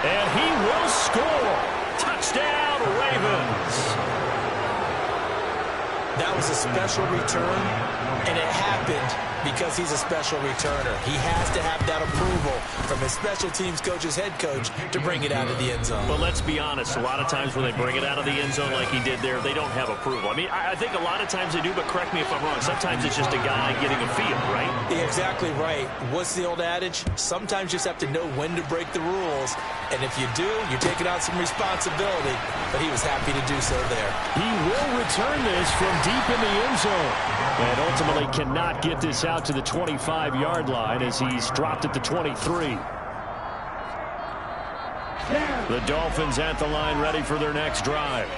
And he will score. Touchdown, Ravens. That was a special return, and it happened because he's a special returner. He has to have that approval from his special teams coach's head coach to bring it out of the end zone. But let's be honest, a lot of times when they bring it out of the end zone like he did there, they don't have approval. I mean, I think a lot of times they do, but correct me if I'm wrong. Sometimes it's just a guy getting a feel, right? You're exactly right. What's the old adage? Sometimes you just have to know when to break the rules, and if you do, you're taking on some responsibility, but he was happy to do so there. He will return this from deep in the end zone, and ultimately cannot get this out to the 25-yard line as he's dropped at the 23. The Dolphins at the line ready for their next drive.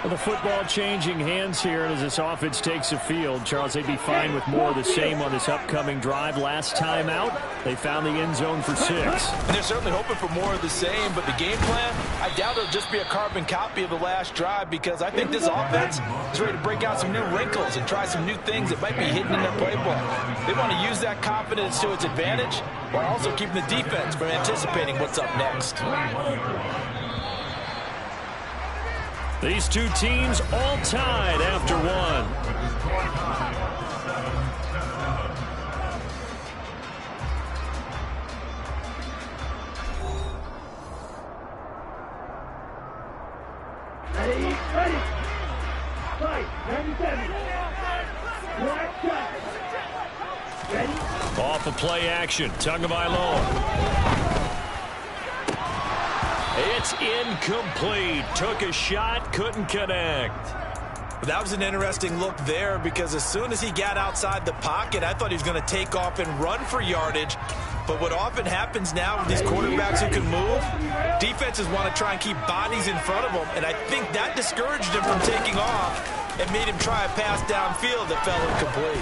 Well, the football changing hands here, and as this offense takes the field, Charles, they'd be fine with more of the same on this upcoming drive. Last time out, they found the end zone for 6. And they're certainly hoping for more of the same, but the game plan, I doubt it'll just be a carbon copy of the last drive, because I think this offense is ready to break out some new wrinkles and try some new things that might be hidden in their playbook. They want to use that confidence to its advantage while also keeping the defense from anticipating what's up next. These two teams all tied after one. Ready. Fight. 97. Black shot. Ready. Off of play action. Tagovailoa. It's incomplete. Took a shot, couldn't connect. That was an interesting look there, because as soon as he got outside the pocket, I thought he was going to take off and run for yardage. But what often happens now with these quarterbacks who can move, defenses want to try and keep bodies in front of them, and I think that discouraged him from taking off and made him try a pass downfield that fell incomplete.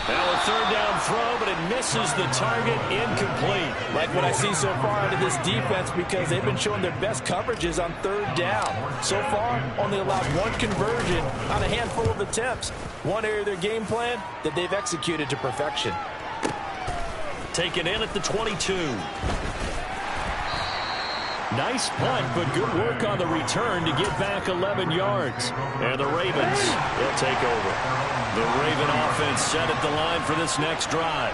Now a third down throw, but it misses the target, incomplete. Like what I see so far out of this defense, because they've been showing their best coverages on third down. So far, only allowed one conversion on a handful of attempts. One area of their game plan that they've executed to perfection. Taken in at the 22. Nice punt, but good work on the return to get back 11 yards. And the Ravens will take over. The Raven offense set at the line for this next drive.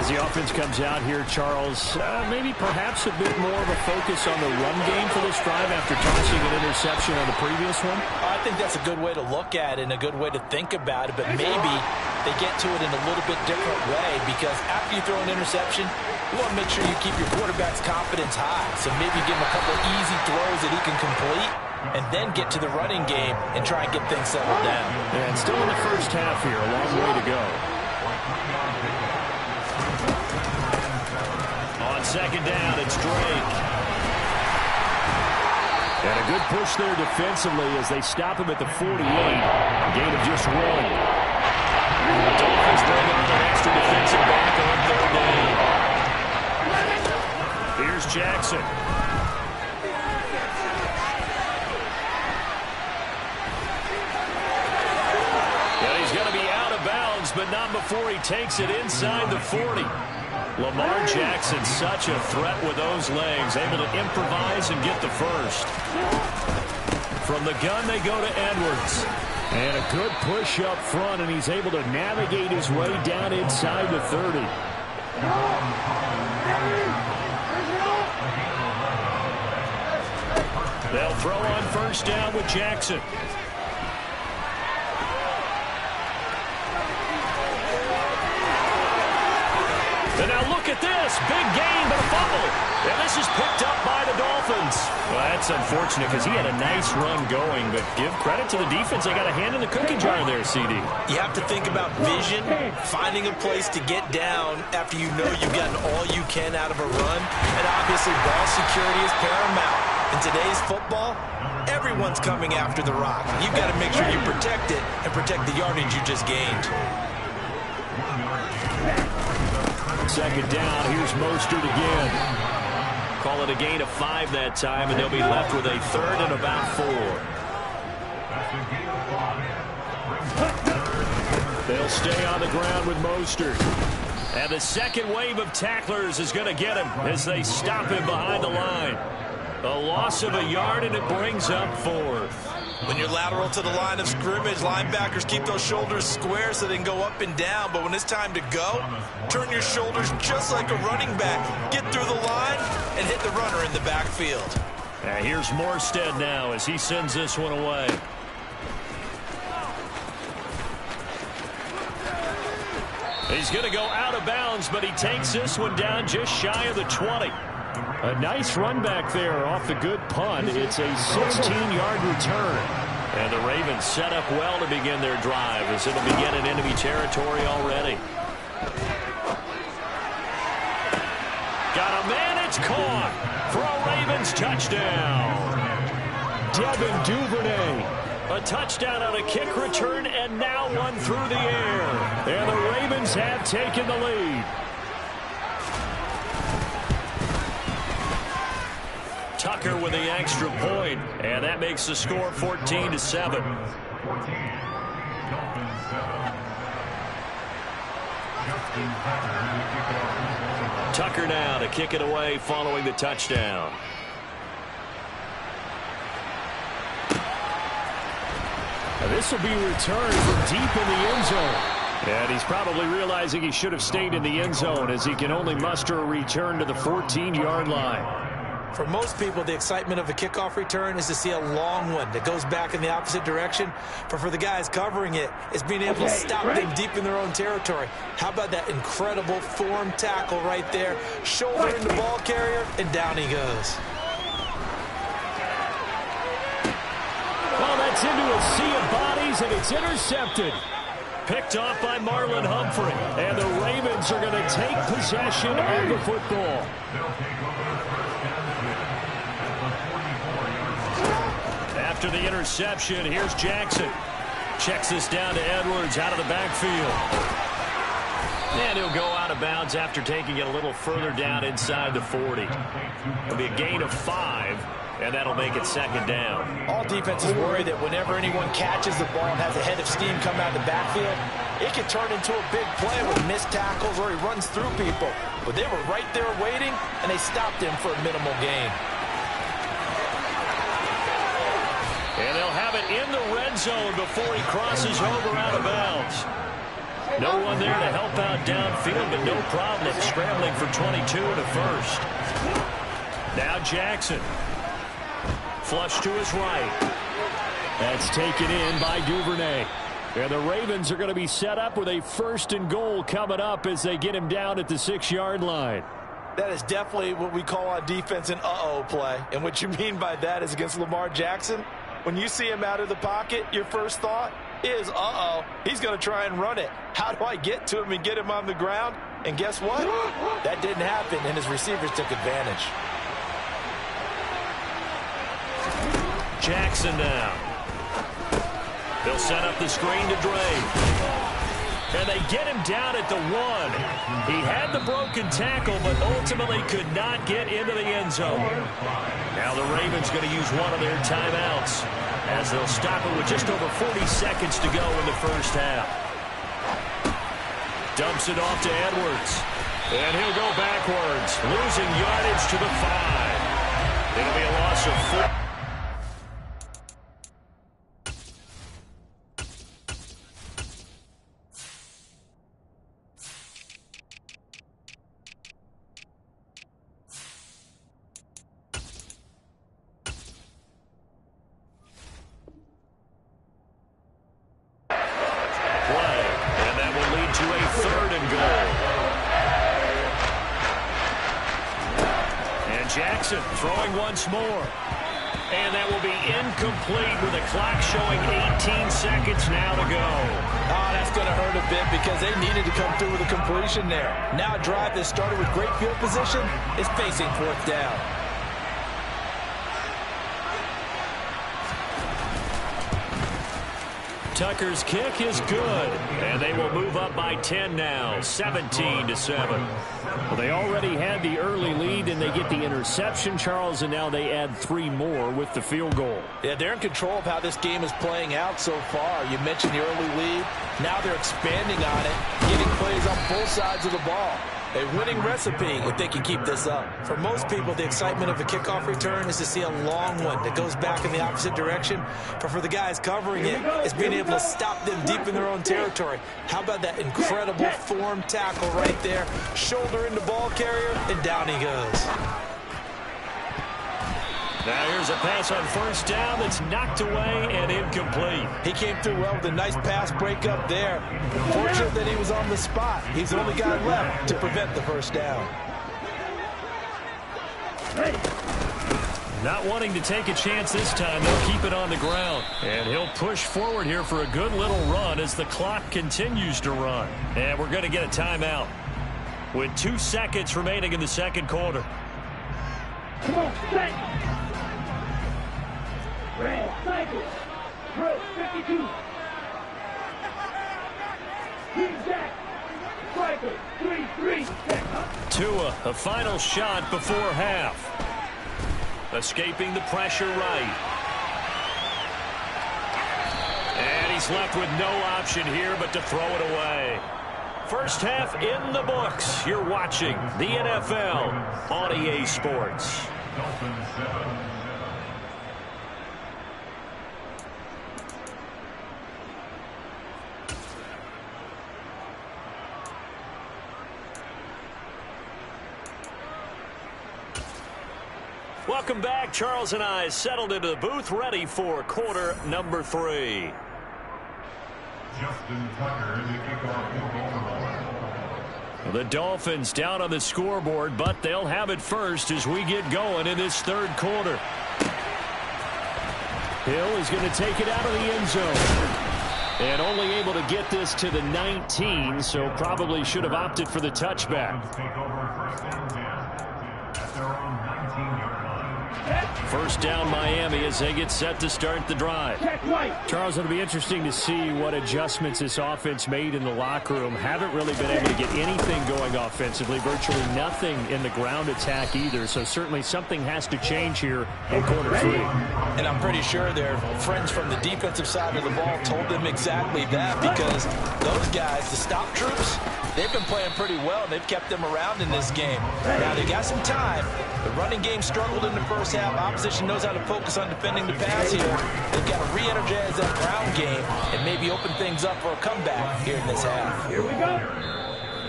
As the offense comes out here, Charles, maybe perhaps a bit more of a focus on the run game for this drive after tossing an interception on the previous one? I think that's a good way to look at it and a good way to think about it, but maybe they get to it in a little bit different way, because after you throw an interception, you want to make sure you keep your quarterback's confidence high. So maybe give him a couple easy throws that he can complete, and then get to the running game and try and get things settled down. And still in the first half here, a long way to go. On second down, it's Drake. And a good push there defensively as they stop him at the 48. Gain of just 1. The Dolphins bring on an extra defensive back on third down. Here's Jackson. And he's going to be out of bounds, but not before he takes it inside the 40. Lamar Jackson, such a threat with those legs, able to improvise and get the first. From the gun, they go to Edwards. And a good push up front, and he's able to navigate his way down inside the 30. They'll throw on first down with Jackson. And now look at this. Big gain, but a fumble. And this is picked up by the Dolphins. Well, that's unfortunate because he had a nice run going, but give credit to the defense. They got a hand in the cookie jar there, CD. You have to think about vision, finding a place to get down after you know you've gotten all you can out of a run. And obviously, ball security is paramount. In today's football, everyone's coming after the rock. You've got to make sure you protect it and protect the yardage you just gained. Second down, here's Mostert again. Call it a gain of 5 that time, and they'll be left with a third and about 4. They'll stay on the ground with Mostert. And the second wave of tacklers is going to get him as they stop him behind the line. A loss of a yard, and it brings up 4th. When you're lateral to the line of scrimmage, linebackers keep those shoulders square so they can go up and down. But when it's time to go, turn your shoulders just like a running back. Get through the line and hit the runner in the backfield. And here's Morstead now as he sends this one away. He's going to go out of bounds, but he takes this one down just shy of the 20. A nice run back there off the good punt. It's a 16-yard return. And the Ravens set up well to begin their drive as it'll begin in enemy territory already. Got a man, it's caught for a Ravens touchdown. Devin Duvernay. A touchdown on a kick return, and now one through the air. And the Ravens have taken the lead. Tucker with the extra point, and that makes the score 14-7. Tucker now to kick it away following the touchdown. This will be returned from deep in the end zone. And he's probably realizing he should have stayed in the end zone as he can only muster a return to the 14-yard line. For most people, the excitement of a kickoff return is to see a long one that goes back in the opposite direction. But for the guys covering it, it's being able to stop them deep in their own territory. How about that incredible form tackle right there? Shouldering the ball carrier, and down he goes. Well, that's into a sea of bodies, and it's intercepted. Picked off by Marlon Humphrey. And the Ravens are going to take possession of the football. After the interception, here's Jackson. Checks this down to Edwards out of the backfield. And he'll go out of bounds after taking it a little further down inside the 40. It'll be a gain of 5, and that'll make it second down. All defenses worry that whenever anyone catches the ball and has a head of steam come out of the backfield, it can turn into a big play with missed tackles or he runs through people. But they were right there waiting, and they stopped him for a minimal gain. And they'll have it in the red zone before he crosses over out of bounds. No one there to help out downfield, but no problem scrambling for 22 to first. Now Jackson. Flush to his right. That's taken in by Duvernay. And the Ravens are going to be set up with a 1st and goal coming up as they get him down at the 6-yard line. That is definitely what we call on defense an uh-oh play. And what you mean by that is against Lamar Jackson, when you see him out of the pocket, your first thought is, uh-oh, he's going to try and run it. How do I get to him and get him on the ground? And guess what? That didn't happen, and his receivers took advantage. Jackson now. They'll set up the screen to Dre. And they get him down at the 1. He had the broken tackle, but ultimately could not get into the end zone. Now the Ravens going to use one of their timeouts as they'll stop it with just over 40 seconds to go in the first half. Dumps it off to Edwards. And he'll go backwards, losing yardage to the 5. It'll be a loss of 4. Jackson throwing once more. And that will be incomplete with the clock showing 18 seconds now to go. Oh, that's going to hurt a bit because they needed to come through with a completion there. Now a drive that started with great field position is facing 4th down. Tucker's kick is good, and they will move up by 10 now, 17-7. Well, they already had the early lead, and they get the interception, Charles, and now they add 3 more with the field goal. Yeah, they're in control of how this game is playing out so far. You mentioned the early lead. Now they're expanding on it, getting plays on both sides of the ball. A winning recipe if they can keep this up. For most people, the excitement of a kickoff return is to see a long one that goes back in the opposite direction. But for the guys covering it, it's being able to stop them deep in their own territory. How about that incredible form tackle right there? Shoulder into ball carrier, and down he goes. Now here's a pass on first down that's knocked away and incomplete. He came through well with a nice pass breakup there. Fortunate that he was on the spot. He's the only guy left to prevent the first down. Not wanting to take a chance this time, they'll keep it on the ground. And he'll push forward here for a good little run as the clock continues to run. And we're going to get a timeout with 2 seconds remaining in the second quarter. Come on, set. Red cycle. Pro 52. Team Jack. Striker 3-3. Set up. Tua, a final shot before half. Escaping the pressure right. And he's left with no option here but to throw it away. First half in the books. You're watching the NFL on EA Sports. Welcome back. Charles and I settled into the booth, ready for quarter number 3. Justin Tucker, the kickoff field goal. The Dolphins down on the scoreboard, but they'll have it first as we get going in this third quarter. Hill is going to take it out of the end zone. And only able to get this to the 19, so probably should have opted for the touchback. Take over first and 10 at their own 19-yard line. First down Miami as they get set to start the drive. Charles, it'll be interesting to see what adjustments this offense made in the locker room. Haven't really been able to get anything going offensively, virtually nothing in the ground attack either, so certainly something has to change here in quarter 3. And I'm pretty sure their friends from the defensive side of the ball told them exactly that, because those guys, the stop troops, they've been playing pretty well, and they've kept them around in this game. Now, they got some time. The running game struggled in the first half. Opposition knows how to focus on defending the pass here. They've got to re-energize that ground game and maybe open things up for a comeback here in this half. Here we go.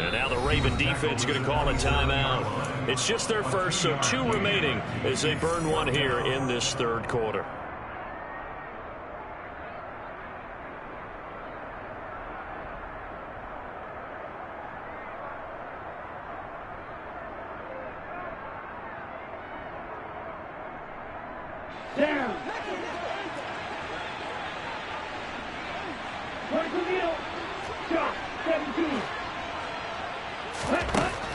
And now the Raven defense going to call a timeout. It's just their first, so 2 remaining as they burn one here in this third quarter. Down. Shot 17.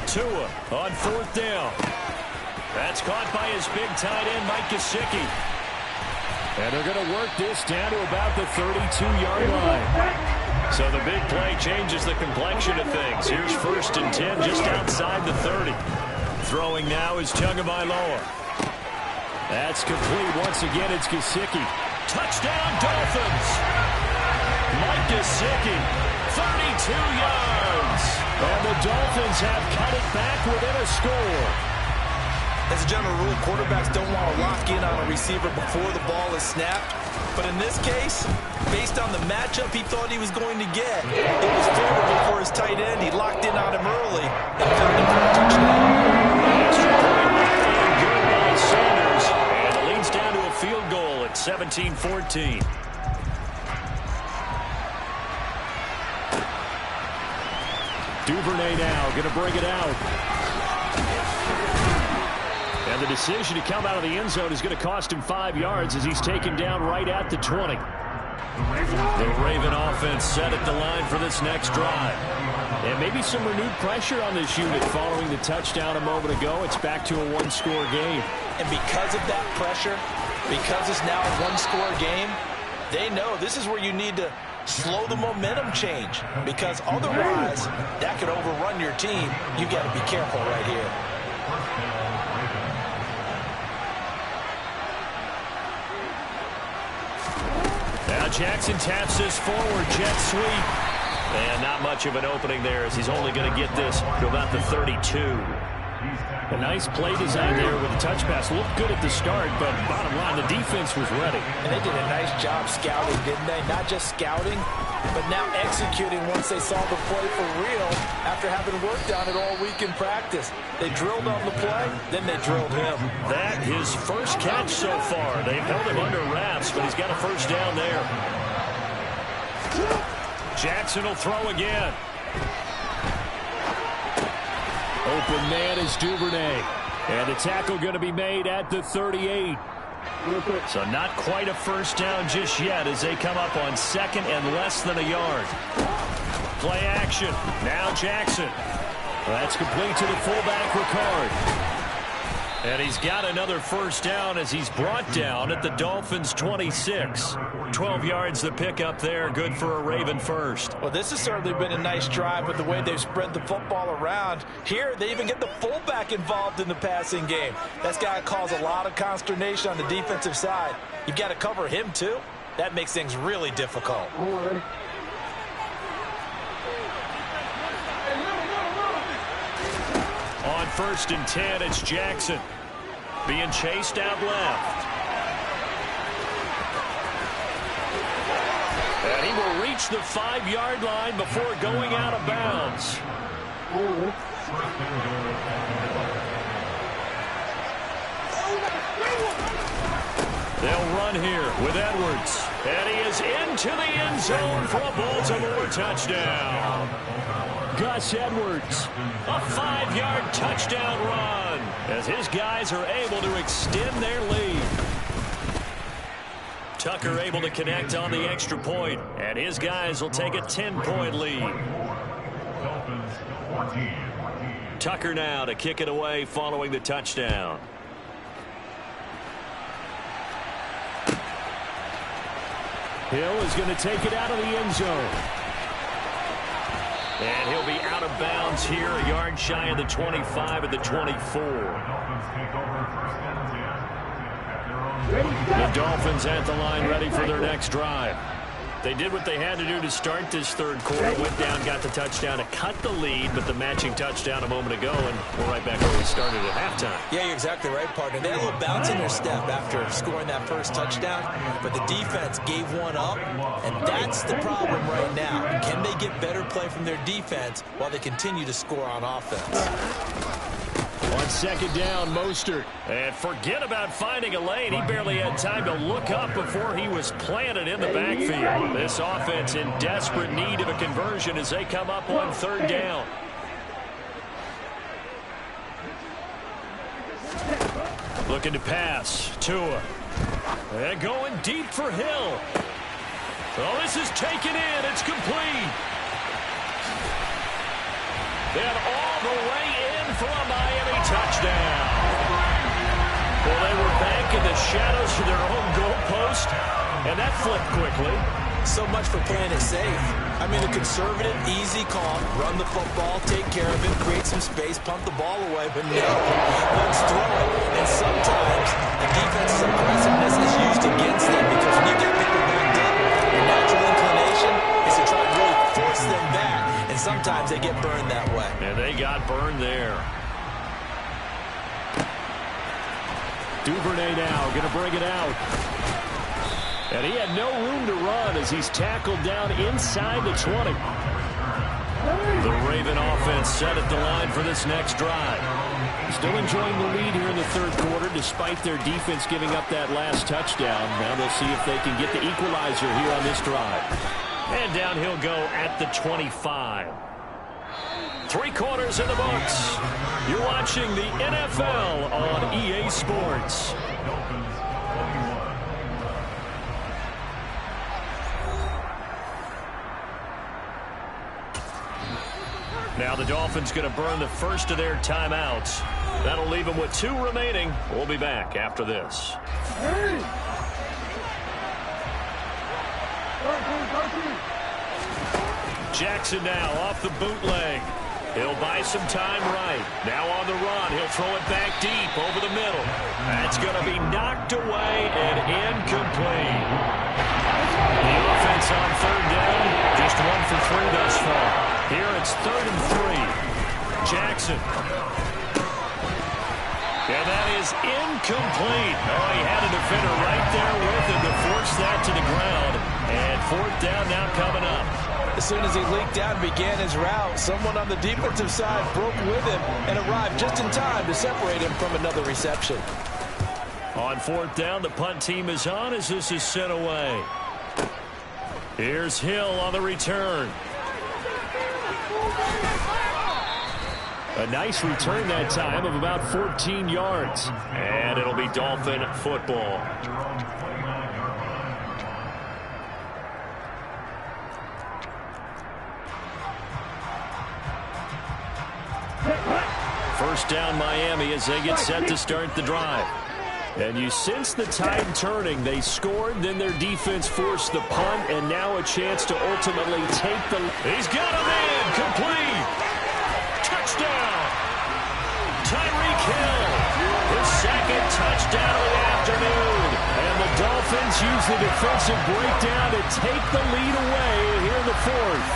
Tua on fourth down. That's caught by his big tight end, Mike Gesicki. And they're going to work this down to about the 32-yard line. So the big play changes the complexion of things. Here's first and 10 just outside the 30. Throwing now is Tagovailoa. That's complete. Once again, it's Gesicki. Touchdown, Dolphins! Mike Gesicki, 32 yards. And the Dolphins have cut it back within a score. As a general rule, quarterbacks don't want to lock in on a receiver before the ball is snapped. But in this case, based on the matchup he thought he was going to get, it was favorable for his tight end. He locked in on him early and found him for a touchdown. Extra point locked in, good by Sanders. And it leads down to a field goal at 17-14. Duvernay now going to bring it out. And the decision to come out of the end zone is going to cost him 5 yards as he's taken down right at the 20. The Raven offense set at the line for this next drive. And maybe some renewed pressure on this unit following the touchdown a moment ago. It's back to a one-score game. And because of that pressure, because it's now a one-score game, they know this is where you need to slow the momentum change, because otherwise that could overrun your team. You got to be careful right here. Now Jackson taps this forward, jet sweep. And not much of an opening there, as he's only going to get this to about the 32. A nice play design there with a touch pass. Looked good at the start, but bottom line, the defense was ready. And they did a nice job scouting, didn't they? Not just scouting, but now executing once they saw the play for real after having worked on it all week in practice. They drilled on the play, then they drilled him. That his first catch so far. They've held him under wraps, but he's got a first down there. Jackson will throw again. Open man is Duvernay. And the tackle going to be made at the 38. So not quite a first down just yet as they come up on second and less than a yard. Play action. Now Jackson. That's complete to the fullback, Ricard. And he's got another first down as he's brought down at the Dolphins' 26. 12 yards the pickup there. Good for a Raven first. Well, this has certainly been a nice drive with the way they've spread the football around. Here, they even get the fullback involved in the passing game. That's got to cause a lot of consternation on the defensive side. You've got to cover him, too. That makes things really difficult. On 1st and 10, it's Jackson being chased out left. And he will reach the 5-yard line before going out of bounds. They'll run here with Edwards. And he is into the end zone for a Baltimore touchdown. Gus Edwards. A 5-yard touchdown run as his guys are able to extend their lead. Tucker able to connect on the extra point, and his guys will take a 10-point lead. Tucker now to kick it away following the touchdown. Hill is going to take it out of the end zone. And he'll be out of bounds here, a yard shy of the 25 at the 24. The Dolphins at the line ready for their next drive. They did what they had to do to start this third quarter. Went down, got the touchdown to cut the lead, but the matching touchdown a moment ago, and we're right back where we started at halftime. Yeah, you're exactly right, partner. They had a little bounce in their step after scoring that first touchdown, but the defense gave one up, and that's the problem right now. Can they get better play from their defense while they continue to score on offense? On second down, Mostert. And forget about finding a lane. He barely had time to look up before he was planted in the backfield. This offense in desperate need of a conversion as they come up on third down. Looking to pass. Tua. And going deep for Hill. Oh, this is taken in. It's complete. And all the way in for a Miami touchdown. Well, they were back in the shadows of their own goalpost, and that flipped quickly. So much for playing it safe. I mean, the conservative, easy call, run the football, take care of it, create some space, punt the ball away, but no, let's throw it. And sometimes the defense's aggressiveness is used against them because when you get people backed up, your natural inclination is to try to really force them back. And sometimes they get burned that way. And they got burned there. Duvernay now going to bring it out. And he had no room to run as he's tackled down inside the 20. The Raven offense set at the line for this next drive. Still enjoying the lead here in the third quarter despite their defense giving up that last touchdown. Now they'll see if they can get the equalizer here on this drive. And down he'll go at the 25. 3 quarters in the books. You're watching the NFL on EA Sports. Now the Dolphins going to burn the first of their timeouts. That'll leave them with 2 remaining. We'll be back after this. Hey! Jackson now off the bootleg. He'll buy some time right. Now on the run. He'll throw it back deep over the middle. That's going to be knocked away and incomplete. The offense on third down, just 1 for 3 thus far. Here it's 3rd and 3. Jackson. And that is incomplete. Oh, he had a defender right there with him to force that to the ground. And 4th down now coming up. As soon as he leaked out and began his route, someone on the defensive side broke with him and arrived just in time to separate him from another reception. On 4th down, the punt team is on as this is sent away. Here's Hill on the return. A nice return that time of about 14 yards. And it'll be Dolphin football. First down Miami as they get set to start the drive. And you sense the tide turning. They scored, then their defense forced the punt, and now a chance to ultimately take the... He's got a man, complete. Touchdown. Tyreek Hill, his 2nd touchdown of the afternoon. And the Dolphins use the defensive breakdown to take the lead away here in the 4th.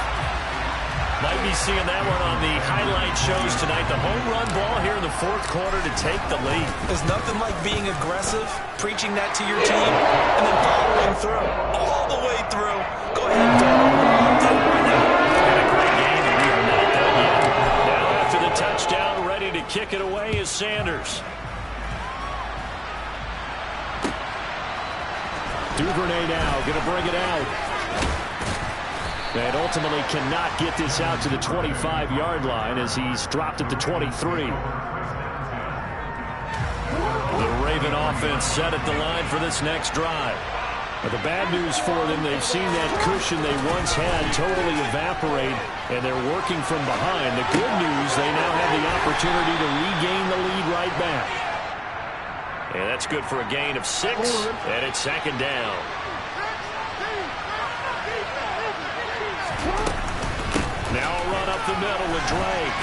Might be seeing that one on the highlight shows tonight. The home run ball here in the 4th quarter to take the lead. There's nothing like being aggressive, preaching that to your team, and then following through. All the way through. Go ahead, Dolphins. Been a great game, and we are not done yet. Now after the touchdown, ready to kick it away is Sanders. Duvernay now going to bring it out. And ultimately cannot get this out to the 25-yard line as he's dropped at the 23. The Raven offense set at the line for this next drive. But the bad news for them, they've seen that cushion they once had totally evaporate, and they're working from behind. The good news, they now have the opportunity to regain the lead right back. And that's good for a gain of 6, and it's 2nd down. Now a run up the middle with Drake.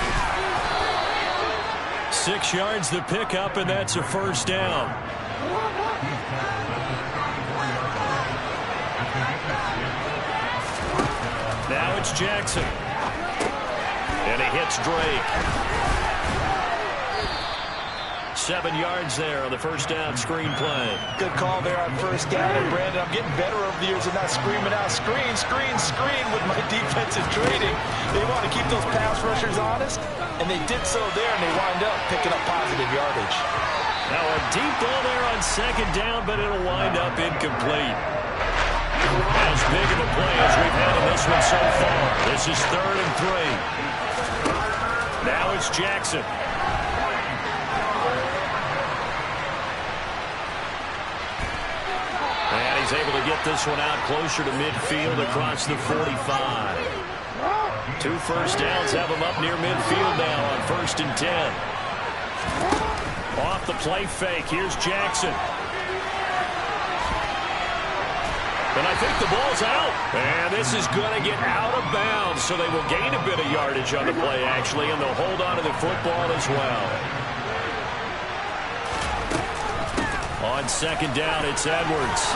6 yards the pickup, and that's a 1st down. Now it's Jackson. And he hits Drake. 7 yards there on the 1st down screen play. Good call there on 1st down. And Brandon, I'm getting better over the years of not screaming out, screen, screen, screen with my defensive training. They want to keep those pass rushers honest, and they did so there, and they wind up picking up positive yardage. Now a deep ball there on 2nd down, but it'll wind up incomplete. As big of a play as we've had in this one so far. This is 3rd and 3. Now it's Jackson. And he's able to get this one out closer to midfield across the 45. 2 1st downs have him up near midfield now on 1st and 10. Off the play fake, here's Jackson. And I think the ball's out. And this is going to get out of bounds, so they will gain a bit of yardage on the play, actually, and they'll hold on to the football as well. On 2nd down, it's Edwards.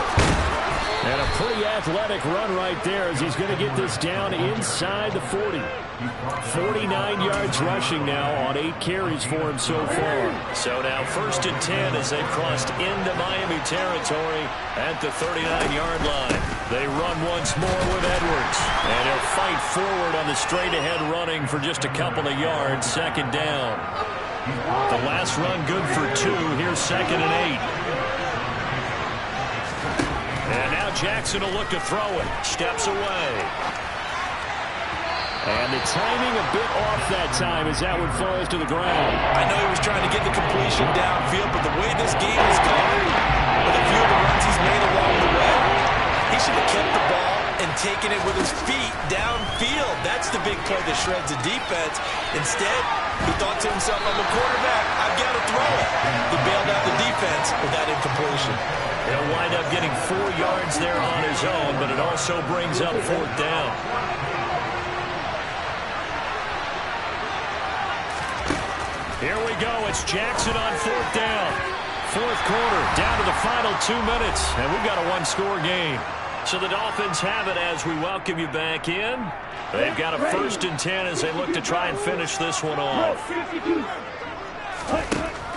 And a pretty athletic run right there as he's going to get this down inside the 40. 49 yards rushing now on 8 carries for him so far. So now 1st and 10 as they've crossed into Miami territory at the 39-yard line. They run once more with Edwards. And he'll fight forward on the straight-ahead running for just a couple of yards. 2nd down. The last run good for 2. Here's 2nd and 8. And now Jackson will look to throw it. Steps away. And the timing a bit off that time as that one falls to the ground. I know he was trying to get the completion downfield, but the way this game has gone, with a few of the runs he's made along the way, he should have kept the ball and taken it with his feet downfield. That's the big play that shreds the defense. Instead, he thought to himself, I'm a quarterback, I've got to throw it. He bailed out the defense with that incompletion. He'll wind up getting 4 yards there on his own, but it also brings up 4th down. Here we go. It's Jackson on 4th down. 4th quarter, down to the final 2 minutes, and we've got a one-score game. So the Dolphins have it as we welcome you back in. They've got a 1st and 10 as they look to try and finish this one off.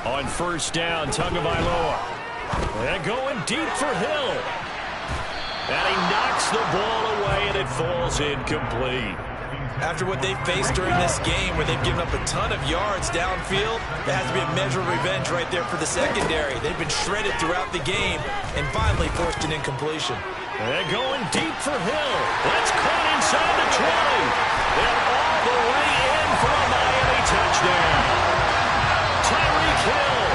On 1st down, Tagovailoa. And going deep for Hill. And he knocks the ball away, and it falls incomplete. After what they've faced during this game, where they've given up a ton of yards downfield, there has to be a measure of revenge right there for the secondary. They've been shredded throughout the game and finally forced an incompletion. And going deep for Hill. That's caught inside the 20. And all the way in for a Miami touchdown. Tyreek Hill,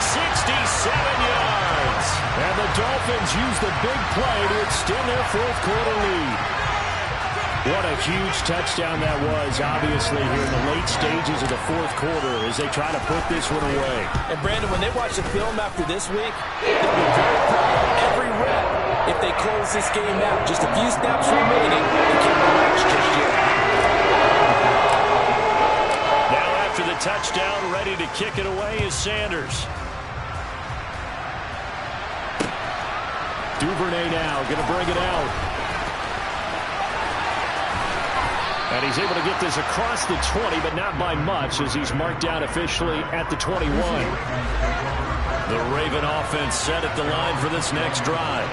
67 yards. And the Dolphins use the big play to extend their 4th quarter lead. What a huge touchdown that was, obviously, here in the late stages of the 4th quarter as they try to put this one away. And, Brandon, when they watch the film after this week, they'll be very proud of every rep if they close this game out. Just a few snaps remaining. They can't relax just yet. Now after the touchdown, ready to kick it away is Sanders. Duvernay now going to bring it out. And he's able to get this across the 20, but not by much, as he's marked down officially at the 21. The Raven offense set at the line for this next drive.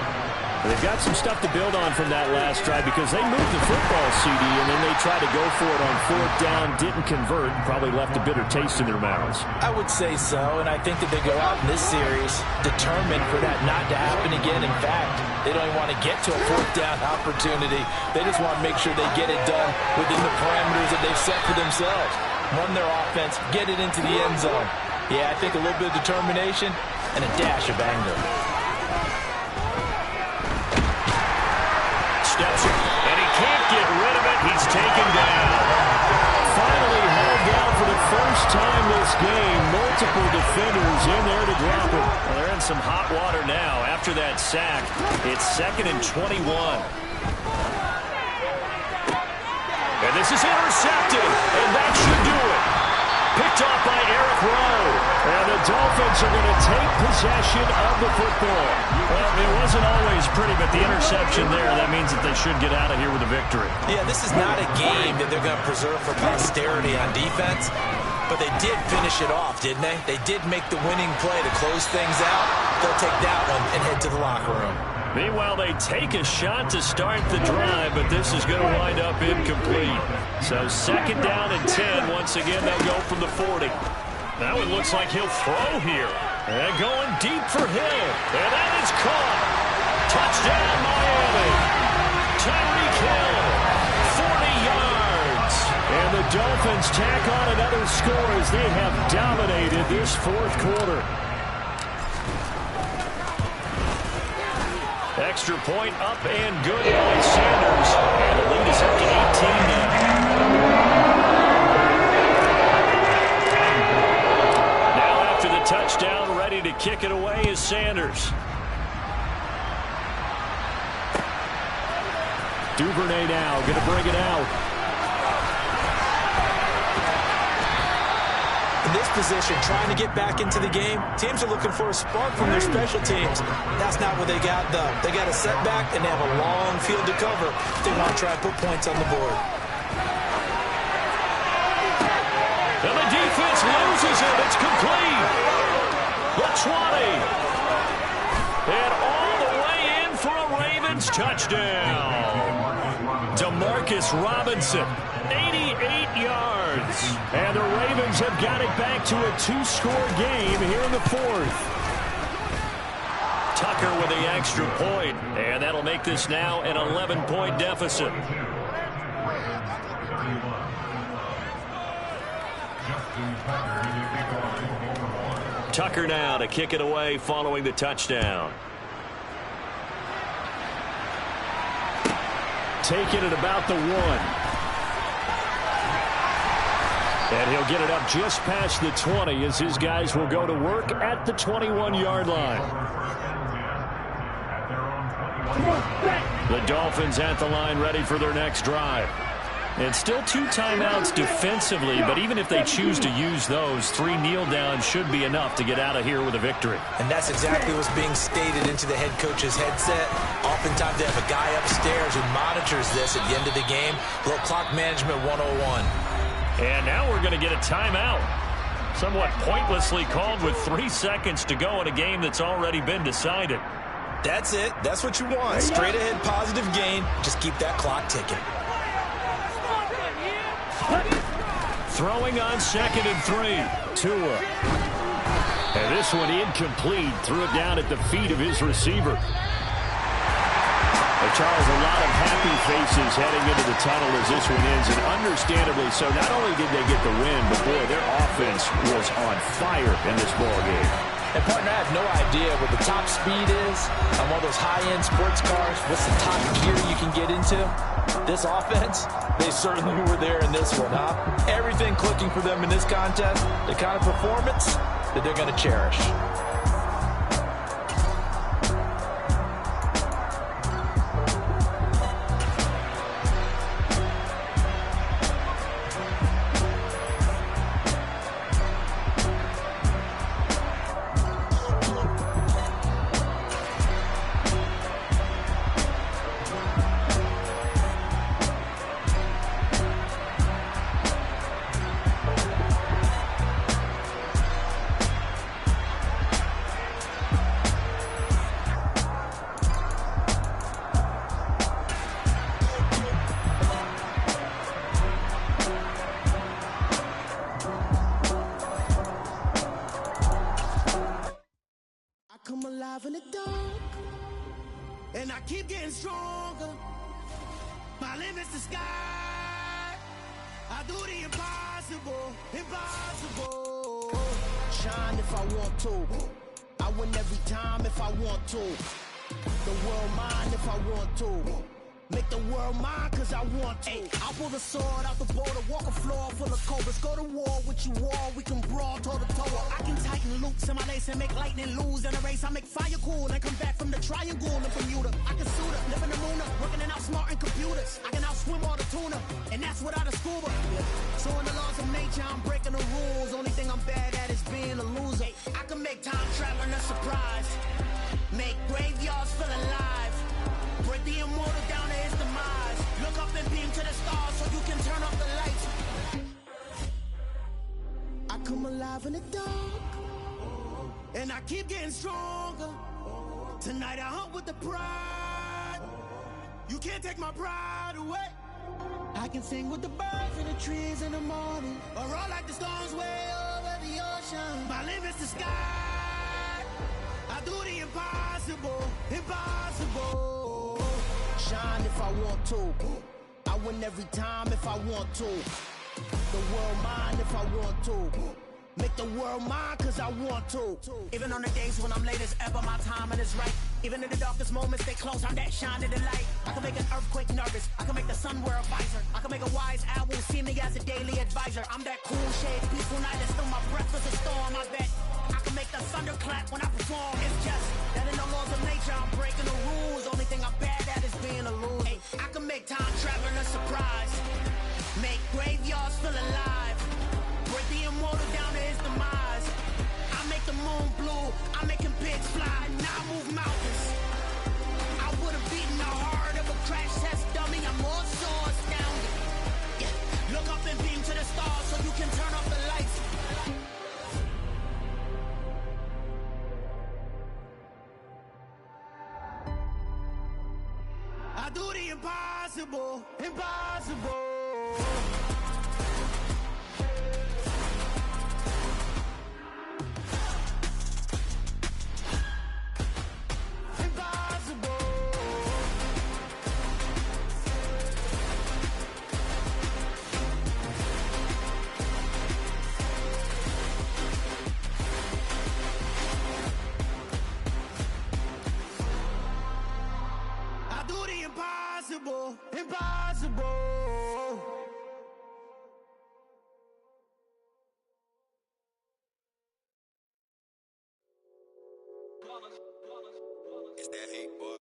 They've got some stuff to build on from that last drive because they moved the football, CD, and then they tried to go for it on 4th down, didn't convert, probably left a bitter taste in their mouths. I would say so, and I think that they go out in this series determined for that not to happen again. In fact, they don't even want to get to a 4th down opportunity. They just want to make sure they get it done within the parameters that they've set for themselves. Run their offense, get it into the end zone. Yeah, I think a little bit of determination and a dash of anger. Steps it, and he can't get rid of it. He's taken down. Finally held down for the first time this game. Multiple defenders in there to drop him. Well, they're in some hot water now. After that sack, it's 2nd and 21. And this is intercepted, and that should do it. Picked off by Eric Rowe. And the Dolphins are going to take possession of the football. Well, it wasn't always pretty, but the interception there, that means that they should get out of here with a victory. Yeah, this is not a game that they're going to preserve for posterity on defense, but they did finish it off, didn't they? They did make the winning play to close things out. They'll take that one and head to the locker room. Meanwhile, they take a shot to start the drive, but this is going to wind up incomplete. So 2nd down and 10. Once again, they'll go from the 40. Now it looks like he'll throw here. And going deep for Hill. And that is caught. Touchdown, Miami. Tyreek Hill, 40 yards. And the Dolphins tack on another score as they have dominated this 4th quarter. Extra point up and good by Sanders. And the lead is up to 18 now. Now after the touchdown, ready to kick it away is Sanders. Duvernay now going to bring it out. In this position, trying to get back into the game, teams are looking for a spark from their special teams. That's not what they got, though. They got a setback, and they have a long field to cover if they want to try and put points on the board. And the defense loses it. It's complete. The 20. And all the way in for a Ravens touchdown. Demarcus Robinson, 88 yards. And the Ravens have got it back to a 2-score game here in the 4th. Tucker with the extra point, and that'll make this now an 11-point deficit. Tucker now to kick it away following the touchdown. Taking it about the 1. And he'll get it up just past the 20 as his guys will go to work at the 21-yard line. The Dolphins at the line ready for their next drive. And still 2 timeouts defensively, but even if they choose to use those, 3 kneel downs should be enough to get out of here with a victory. And that's exactly what's being stated into the head coach's headset. Oftentimes they have a guy upstairs who monitors this at the end of the game. Little clock management 101. And now we're going to get a timeout. Somewhat pointlessly called with 3 seconds to go in a game that's already been decided. That's it. That's what you want. Straight ahead positive gain. Just keep that clock ticking. Throwing on 2nd and 3. Tua. And this one incomplete. Threw it down at the feet of his receiver. Well, Charles, a lot of happy faces heading into the tunnel as this one ends, and understandably so. Not only did they get the win, but boy, their offense was on fire in this ballgame. And partner, I have no idea what the top speed is on one of those high-end sports cars. What's the top gear you can get into? This offense, they certainly were there in this one, huh? Everything clicking for them in this contest, the kind of performance that they're going to cherish. Come alive in the dark, and I keep getting stronger. My limit's the sky. I do the impossible, impossible. Shine if I want to. I win every time if I want to. The world mine if I want to. Make the world mine cause I want to. I'll pull the sword out the border, walk a floor full of cobras. Go to war with you all, we can brawl toe to toe. I can tighten loops in my lace and make lightning lose in a race. I make fire cool and come back from the triangle in Bermuda. I can suit up, live in the moon, working and outsmarting computers. I can outswim all the tuna, and that's without a scuba. So in the laws of nature, I'm breaking the rules. Only thing I'm bad at is being a loser. I can make time traveling a surprise. Make graveyards feel alive. Break the immortal down to his demise. Look up and beam to the stars so you can turn off the lights. I come alive in the dark, and I keep getting stronger. Tonight I hunt with the pride. You can't take my pride away. I can sing with the birds and the trees in the morning, or roll like the storms way over the ocean. My limit's the sky. I do the impossible, impossible. Shine if I want to. I win every time if I want to. The world mine if I want to. Make the world mine cause I want to. Even on the days when I'm late as ever, my timing is right. Even in the darkest moments, stay close, I'm that shine in the light. I can make an earthquake nervous, I can make the sun wear a visor. I can make a wise owl see me as a daily advisor. I'm that cool shade, peaceful night, and still my breath is a storm, I bet. I can make the thunder clap when I perform. It's just that in the laws of nature, I'm breaking the rules. Only thing I'm bad at is being a loser. Hey, I can make time traveling a surprise. Make graveyards feel alive. Break the immortal down to his demise. I make the moon blue. I'm making pigs fly. Now I move mountains. I would have beaten the heart of a crash test dummy. I'm more so astounded. Yeah. Look up and beam to the stars so you can turn off the lights. I do the impossible, impossible. Impossible, impossible. It's that hate, boy.